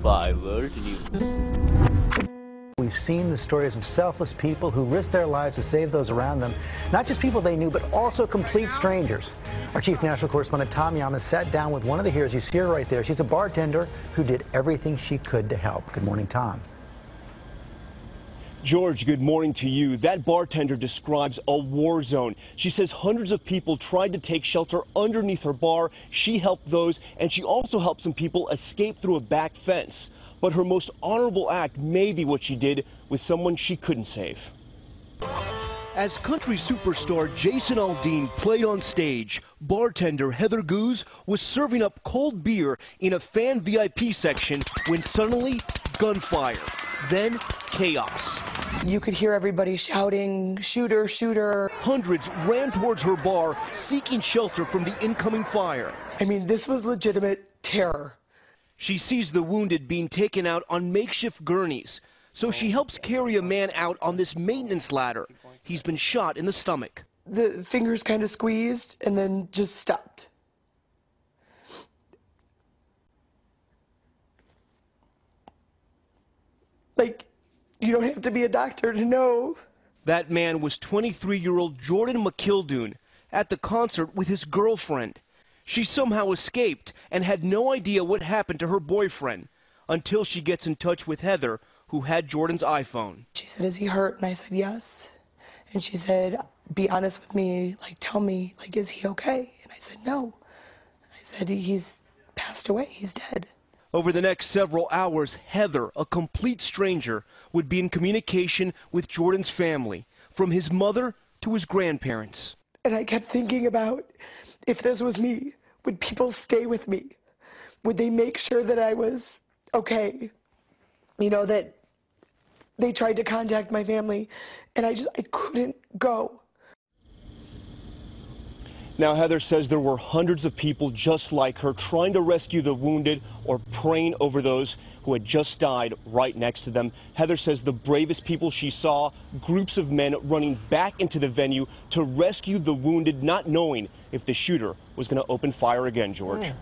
5 World News. We've seen the stories of selfless people who risk their lives to save those around them, not just people they knew, but also complete strangers. Our chief national correspondent, Tom Yamas, sat down with one of the heroes. You see her right there. She's a bartender who did everything she could to help. Good morning, Tom. George, good morning to you. That bartender describes a war zone. She says hundreds of people tried to take shelter underneath her bar. She helped those, and she also helped some people escape through a back fence. But her most honorable act may be what she did with someone she couldn't save. As country superstar Jason Aldean played on stage, bartender Heather Goose was serving up cold beer in a fan VIP section when suddenly gunfire, then chaos. You could hear everybody shouting, "Shooter, shooter." Hundreds ran towards her bar, seeking shelter from the incoming fire. I mean, this was legitimate terror. She sees the wounded being taken out on makeshift gurneys, so she helps carry a man out on this maintenance ladder. He's been shot in the stomach. The fingers kind of squeezed and then just stopped. Like, you don't have to be a doctor to know. That man was 23-year-old Jordan McKildoon at the concert with his girlfriend. She somehow escaped and had no idea what happened to her boyfriend until she gets in touch with Heather, who had Jordan's iPhone. She said, "Is he hurt?" And I said, "Yes." And she said, "Be honest with me, like, tell me, like, is he okay?" And I said, "No." I said, "He's passed away, he's dead." Over the next several hours, Heather, a complete stranger, would be in communication with Jordan's family, from his mother to his grandparents. And I kept thinking about, if this was me, would people stay with me? Would they make sure that I was okay? You know, that they tried to contact my family, and I couldn't go. Now, Heather says there were hundreds of people just like her trying to rescue the wounded or praying over those who had just died right next to them. Heather says the bravest people she saw, groups of men running back into the venue to rescue the wounded, not knowing if the shooter was going to open fire again, George.